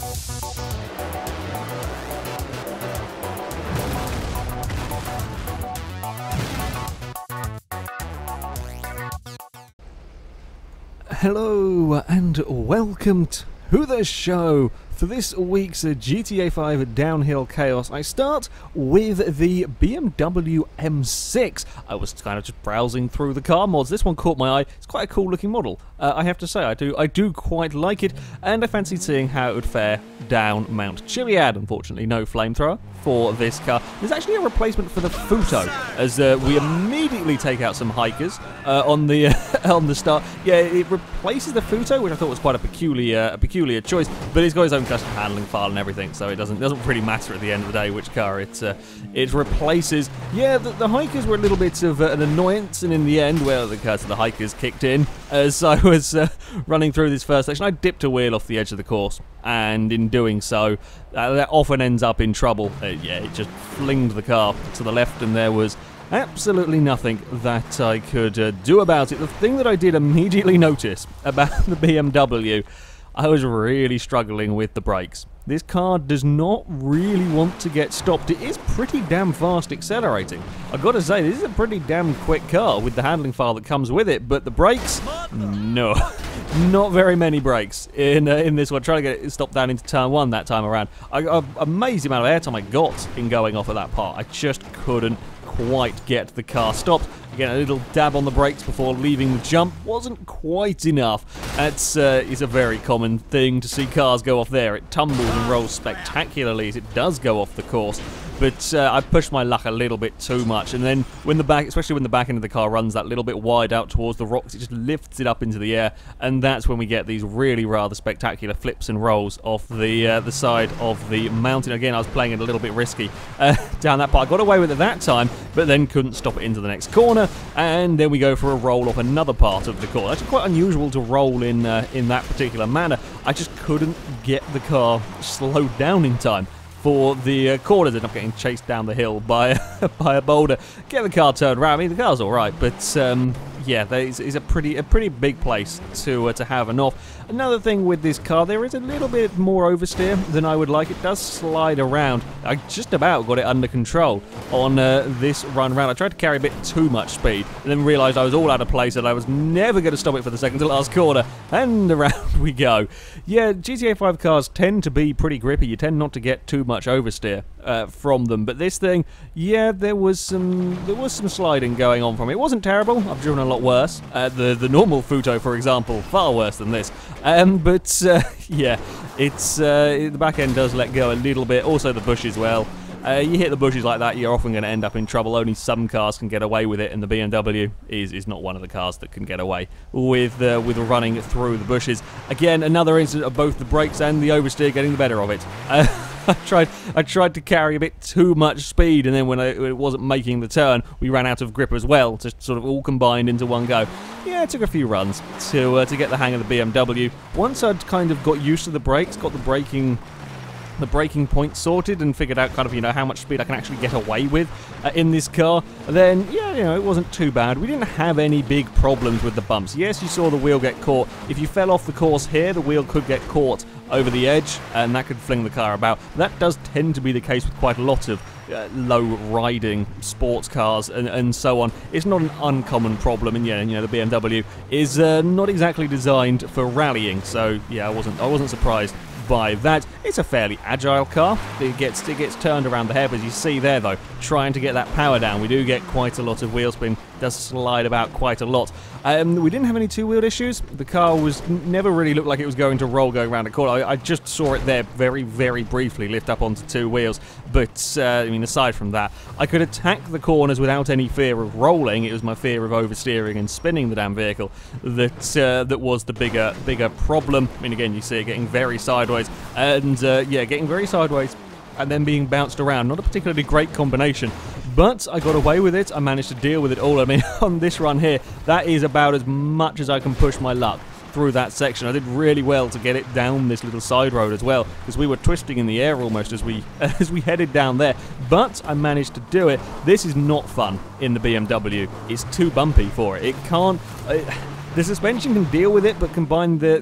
Hello and welcome to the show. For this week's GTA 5 Downhill Chaos, I start with the BMW M6. I was kind of just browsing through the car mods. This one caught my eye. It's quite a cool looking model. I have to say, I do quite like it, and I fancied seeing how it would fare down Mt Chiliad. Unfortunately, no flamethrower for this car. There's actually a replacement for the Futo, as we immediately take out some hikers on the on the start. Yeah, it replaces the Futo, which I thought was quite a peculiar choice, but it's got its own custom handling file and everything, so it doesn't really matter at the end of the day which car it replaces. Yeah, the hikers were a little bit of an annoyance, and in the end, well, the curse of the hikers kicked in as I was running through this first section. I dipped a wheel off the edge of the course, and in doing so, that often ends up in trouble. Yeah, it just flinged the car to the left, and there was absolutely nothing that I could do about it. The thing that I did immediately notice about the BMW, I was really struggling with the brakes. This car does not really want to get stopped. It is pretty damn fast accelerating. I've got to say, this is a pretty damn quick car with the handling file that comes with it, but the brakes, no. Not very many brakes in this one. Trying to get it stopped down into turn one that time around. Amazing amount of airtime I got in going off at that part. I just couldn't quite get the car stopped. Again, a little dab on the brakes before leaving the jump wasn't quite enough. That's is a very common thing to see cars go off there. It tumbles and rolls spectacularly as it does go off the course. But I pushed my luck a little bit too much, and then especially when the back end of the car runs that little bit wide out towards the rocks, it just lifts it up into the air, and that's when we get these really rather spectacular flips and rolls off the side of the mountain. Again, I was playing it a little bit risky down that part. I got away with it that time, but then couldn't stop it into the next corner, and then we go for a roll off another part of the corner. Actually, quite unusual to roll in that particular manner. I just couldn't get the car slowed down in time for the corners. Ended up getting chased down the hill by by a boulder. Get the car turned around. I mean, the car's all right, but yeah, it's a pretty big place to have an off. Another thing with this car, there is a little bit more oversteer than I would like. It does slide around. I just about got it under control on this run round. I tried to carry a bit too much speed, and then realised I was all out of place, and I was never going to stop it for the second to last corner. And around we go. Yeah, GTA 5 cars tend to be pretty grippy. You tend not to get too much oversteer from them, but this thing, yeah, there was some sliding going on from it. It wasn't terrible. I've driven a lot worse. The normal Futo, for example, far worse than this. But yeah, it's the back end does let go a little bit. Also the bushes, well, you hit the bushes like that, you're often going to end up in trouble. Only some cars can get away with it, and the BMW is not one of the cars that can get away with running through the bushes. Again, another instance of both the brakes and the oversteer getting the better of it. I tried to carry a bit too much speed, and then when it wasn't making the turn, we ran out of grip as well, just sort of all combined into one go. Yeah, it took a few runs to get the hang of the BMW. Once I'd kind of got used to the brakes, got the braking point sorted, and figured out kind of, you know, how much speed I can actually get away with in this car, then, yeah, you know, it wasn't too bad. We didn't have any big problems with the bumps. Yes, you saw the wheel get caught. If you fell off the course here, the wheel could get caught over the edge, and that could fling the car about. That does tend to be the case with quite a lot of low-riding sports cars and so on. It's not an uncommon problem, and yeah, you know, the BMW is not exactly designed for rallying, so yeah, I wasn't surprised by that. It's a fairly agile car. It gets turned around the head, as you see there, though, trying to get that power down. We do get quite a lot of wheel spin. It does slide about quite a lot. We didn't have any two-wheeled issues. The car never really looked like it was going to roll going around a corner. I just saw it there very, very briefly lift up onto two wheels. But, I mean, aside from that, I could attack the corners without any fear of rolling. It was my fear of oversteering and spinning the damn vehicle that was the bigger problem. I mean, again, you see it getting very sideways. And, yeah, getting very sideways and then being bounced around. Not a particularly great combination. But I got away with it. I managed to deal with it all. I mean, on this run here, that is about as much as I can push my luck through that section. I did really well to get it down this little side road as well, because we were twisting in the air almost as we headed down there. But I managed to do it. This is not fun in the BMW. It's too bumpy for it. It can't... The suspension can deal with it, but combine the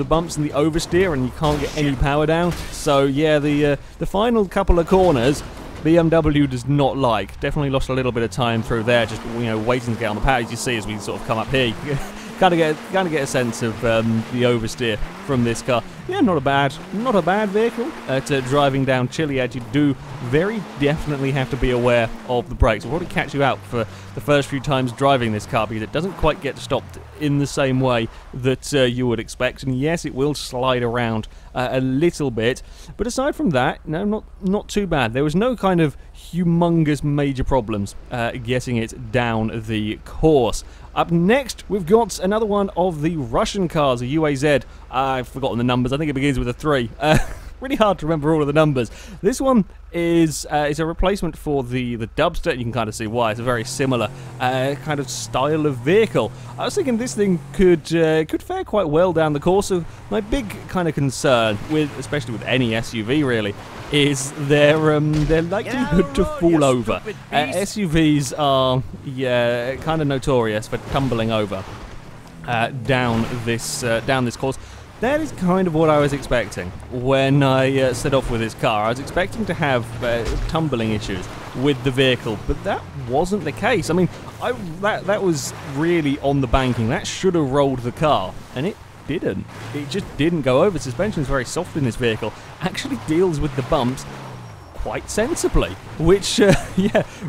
bumps and the oversteer, and you can't get any power down. So yeah, the final couple of corners, BMW does not like. Definitely lost a little bit of time through there, just waiting to get on the power. As you see, as we sort of come up here, kind of get a sense of the oversteer from this car. Yeah, not a bad vehicle. Driving down Chiliad, you do very definitely have to be aware of the brakes. It'll probably catch you out for the first few times driving this car because it doesn't quite get stopped in the same way that you would expect. And yes, it will slide around a little bit, but aside from that, no, not too bad. There was no kind of humongous major problems getting it down the course. Up next, we've got another one of the Russian cars, a UAZ. I've forgotten the numbers. I think it begins with a 3. Really hard to remember all of the numbers. This one is a replacement for the Dubster. You can kind of see why. It's a very similar kind of style of vehicle. I was thinking this thing could fare quite well down the course. So my big kind of concern, especially with any SUV really, is their likelihood to fall over. SUVs are kind of notorious for tumbling over down this course. That is kind of what I was expecting when I set off with this car. I was expecting to have tumbling issues with the vehicle, but that wasn't the case. I mean, that was really on the banking. That should have rolled the car, and it didn't. It just didn't go over. Suspension is very soft in this vehicle. Actually deals with the bumps quite sensibly, which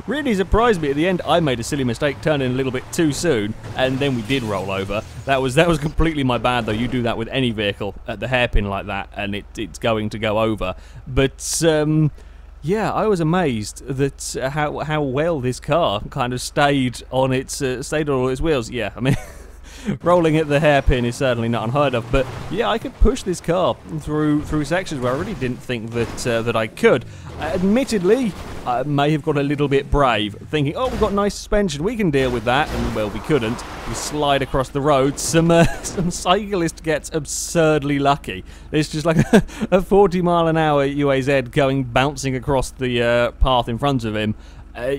really surprised me. At the end, I made a silly mistake turning a little bit too soon, and then we did roll over. That was completely my bad, though. You do that with any vehicle at the hairpin like that, and it's going to go over. But yeah, I was amazed that how well this car kind of stayed on all its wheels. Yeah, I mean. Rolling at the hairpin is certainly not unheard of, but yeah, I could push this car through sections where I really didn't think that I could. Admittedly, I may have got a little bit brave, thinking, oh, we've got nice suspension, we can deal with that, and well, we couldn't. We slide across the road. Some cyclist gets absurdly lucky. It's just like a 40-mile-an-hour UAZ bouncing across the path in front of him.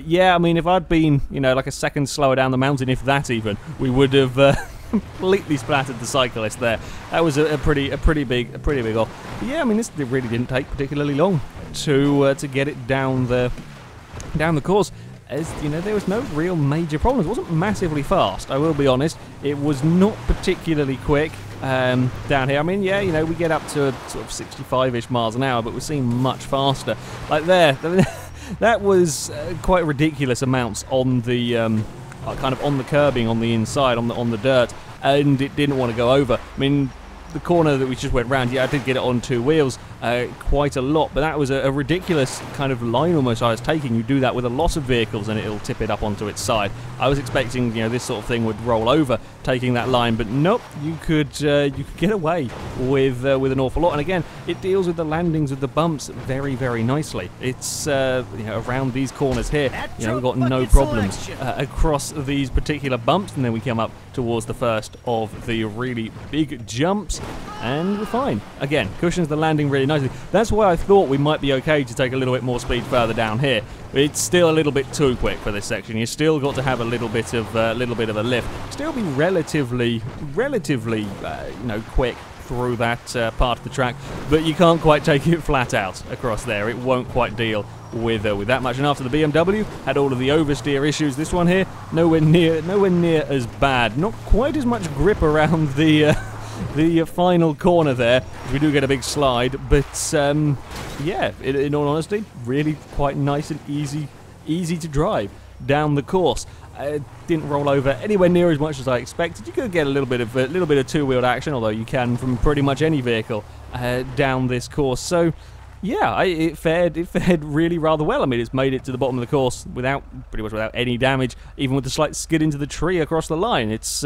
Yeah, I mean, if I'd been, like a second slower down the mountain, if that even, we would have completely splattered the cyclist there. That was a pretty big off. But yeah, I mean, this really didn't take particularly long to get it down the course. As there was no real major problems. It wasn't massively fast, I will be honest. It was not particularly quick down here. I mean, yeah, we get up to sort of 65-ish miles an hour, but we're seeing much faster. Like there. That was quite ridiculous amounts on the kind of on the curbing on the inside, on the dirt, and it didn't want to go over. I mean, the corner that we just went round, yeah, I did get it on 2 wheels quite a lot, but that was a ridiculous kind of line almost I was taking. You do that with a lot of vehicles and it'll tip it up onto its side. I was expecting this sort of thing would roll over taking that line, but nope, you could get away with an awful lot. And again, it deals with the landings of the bumps very, very nicely. It's around these corners here, we've got no problems across these particular bumps, and then we come up towards the first of the really big jumps, and we're fine. Again, cushions the landing really nicely. That's why I thought we might be okay to take a little bit more speed further down here. It's still a little bit too quick for this section. You still got to have a little bit of a lift. Still be relatively, quick through that part of the track, but you can't quite take it flat out across there. It won't quite deal with that much. And after the BMW had all of the oversteer issues, this one here nowhere near as bad. Not quite as much grip around the final corner there. We do get a big slide, but yeah, in all honesty, really quite nice and easy to drive down the course. Didn't roll over anywhere near as much as I expected. You could get a little bit of two-wheeled action, although you can from pretty much any vehicle down this course. So yeah, it fared really rather well. I mean, it's made it to the bottom of the course pretty much without any damage, even with the slight skid into the tree across the line. It's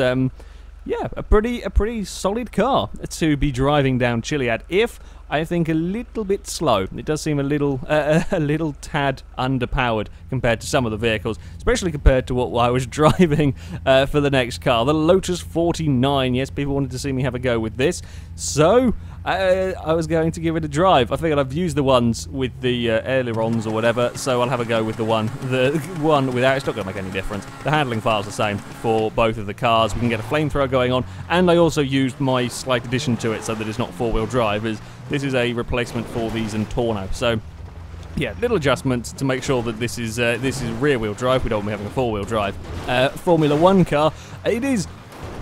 yeah, a pretty solid car to be driving down Chiliad. If I think, a little bit slow. It does seem a little tad underpowered compared to some of the vehicles, especially compared to what I was driving for the next car, the Lotus 49. Yes, people wanted to see me have a go with this, so I was going to give it a drive. I figured I've used the ones with the ailerons or whatever, so I'll have a go with the one without. It's not going to make any difference. The handling file's the same for both of the cars. We can get a flamethrower going on, and I also used my slight addition to it so that it's not four-wheel drive, as this is a replacement for the Zentorno. So yeah, little adjustments to make sure that this is rear-wheel drive. We don't want to be having a four-wheel drive Formula 1 car. It is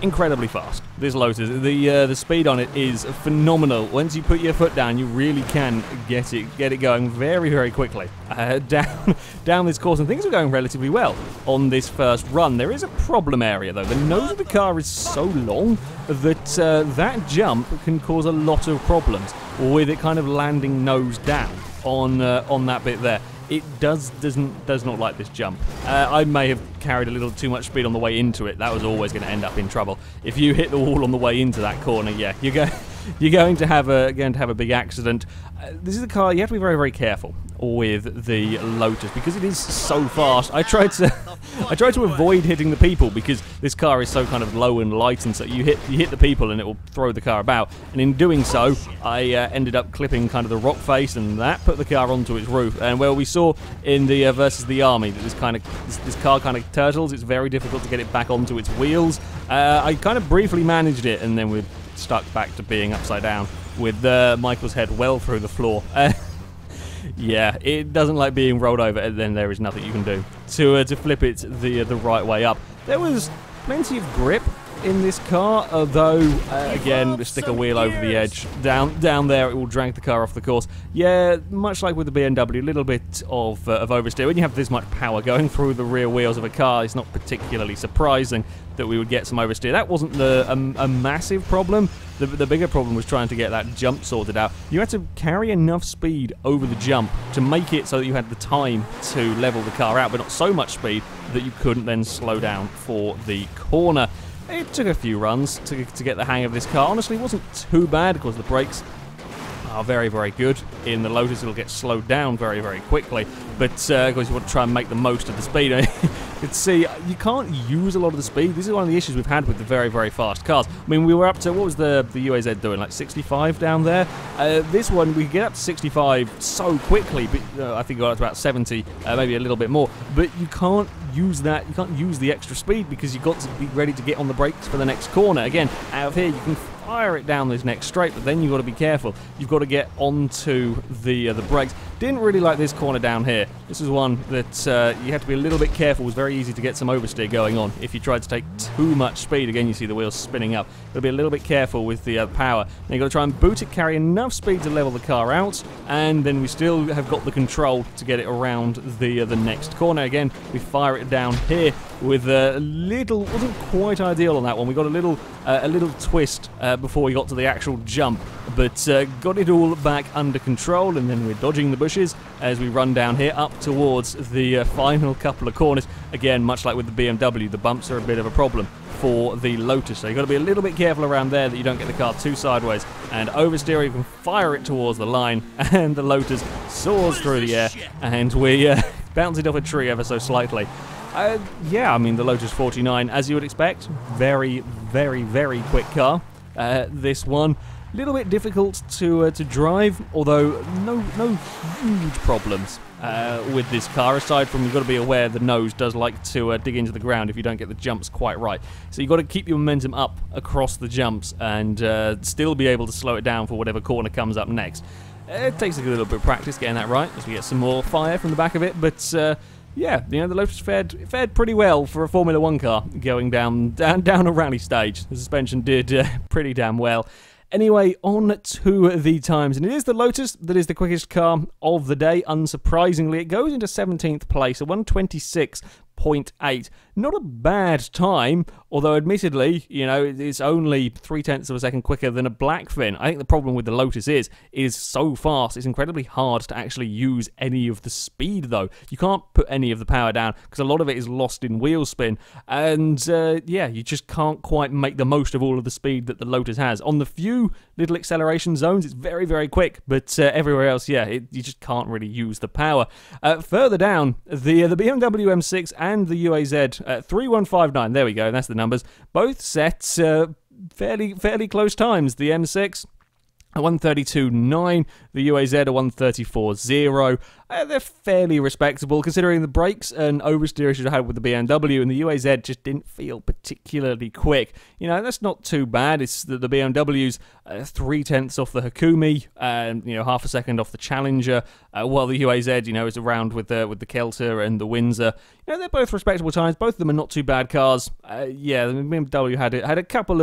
incredibly fast, this Lotus. The speed on it is phenomenal. Once you put your foot down, you really can get it going very, very quickly down this course, and things are going relatively well on this first run. There is a problem area though. The nose of the car is so long that that jump can cause a lot of problems with it kind of landing nose down on that bit there. It does not like this jump. I may have carried a little too much speed on the way into it. That was always going to end up in trouble. If you hit the wall on the way into that corner, yeah, you're going to have a big accident. This is a car you have to be very, very careful with the Lotus because it is so fast. I tried to avoid hitting the people because this car is so kind of low and light, and so you hit the people and it will throw the car about. And in doing so, I ended up clipping kind of the rock face, and that put the car onto its roof. And where we saw in the versus the Army that this car kind of turtles, it's very difficult to get it back onto its wheels. I kind of briefly managed it, and then we're stuck back to being upside down with Michael's head well through the floor. Yeah, it doesn't like being rolled over, and then there is nothing you can do to flip it the right way up. There was plenty of grip in this car, although again, stick a wheel over the edge down there, it will drag the car off the course. Yeah, much like with the BMW, a little bit of oversteer. When you have this much power going through the rear wheels of a car, it's not particularly surprising that we would get some oversteer. That wasn't a massive problem. The bigger problem was trying to get that jump sorted out. You had to carry enough speed over the jump to make it so that you had the time to level the car out, but not so much speed that you couldn't then slow down for the corner. It took a few runs to get the hang of this car. Honestly, it wasn't too bad because the brakes are very, very good. In the Lotus, it'll get slowed down very, very quickly, but of course you want to try and make the most of the speed. See, you can't use a lot of the speed. This is one of the issues we've had with the very, very fast cars. I mean, we were up to, what was the UAZ doing, like 65 down there? This one, we get up to 65 so quickly, but I think we got up to about 70, maybe a little bit more, but you can't use that, you can't use the extra speed because you've got to be ready to get on the brakes for the next corner. Again, out of here, you can fire it down this next straight, but then you've got to be careful. You've got to get onto the brakes. Didn't really like this corner down here. This is one that you have to be a little bit careful. It was very easy to get some oversteer going on if you tried to take too much speed. Again, you see the wheels spinning up. Got to be a little bit careful with the power. Then you've got to try and boot it, carry enough speed to level the car out, and then we still have got the control to get it around the next corner. Again, we fire it down here with a little, wasn't quite ideal on that one. We got a little twist before we got to the actual jump, but got it all back under control, and then we're dodging the bushes as we run down here up towards the final couple of corners. Again, much like with the BMW, the bumps are a bit of a problem for the Lotus, so you've got to be a little bit careful around there that you don't get the car too sideways, and oversteer, you can fire it towards the line, and the Lotus soars through the air, and we bounce it off a tree ever so slightly. Yeah, I mean, the Lotus 49, as you would expect, very, very, very quick car. This one, a little bit difficult to drive, although no huge problems with this car, aside from you've got to be aware the nose does like to dig into the ground if you don't get the jumps quite right. So you've got to keep your momentum up across the jumps and still be able to slow it down for whatever corner comes up next. It takes a little bit of practice getting that right as we get some more fire from the back of it, but yeah, you know, the Lotus fared pretty well for a Formula 1 car going down a rally stage. The suspension did pretty damn well. Anyway, on to the times, and it is the Lotus that is the quickest car of the day. Unsurprisingly, it goes into 17th place, a 1:26.9. 0.8. Not a bad time, although admittedly, you know, it's only 0.3 of a second quicker than a Blackfin. I think the problem with the Lotus is so fast, it's incredibly hard to actually use any of the speed, though. You can't put any of the power down, because a lot of it is lost in wheel spin, and yeah, you just can't quite make the most of all of the speed that the Lotus has. On the few little acceleration zones, it's very, very quick, but everywhere else, yeah, you just can't really use the power. Further down, the BMW M6 and the UAZ 3159, there we go, that's the numbers, both set fairly close times. The M6 a 132.9, the UAZ a 134.0. They're fairly respectable considering the brakes and oversteer issues I had with the BMW, and the UAZ just didn't feel particularly quick. You know, that's not too bad. It's the BMW's 0.3 off the Hakumi, and you know, half a second off the Challenger, while the UAZ, you know, is around with the Kelter and the Windsor. You know, they're both respectable times. Both of them are not too bad cars. Yeah, the BMW had a couple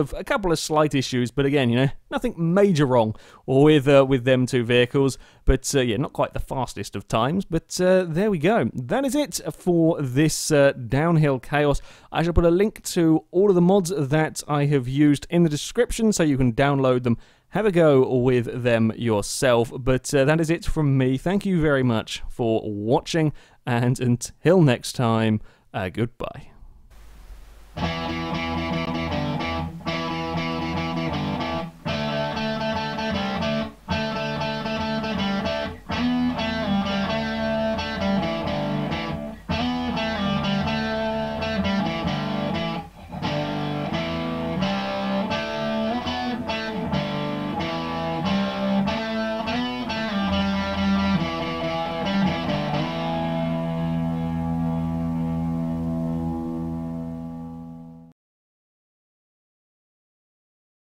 of slight issues, but again, you know, nothing major wrong with them two vehicles. But yeah, not quite the fastest of times. But there we go. That is it for this downhill chaos. I shall put a link to all of the mods that I have used in the description, so you can download them. Have a go with them yourself. But that is it from me. Thank you very much for watching, and until next time, goodbye.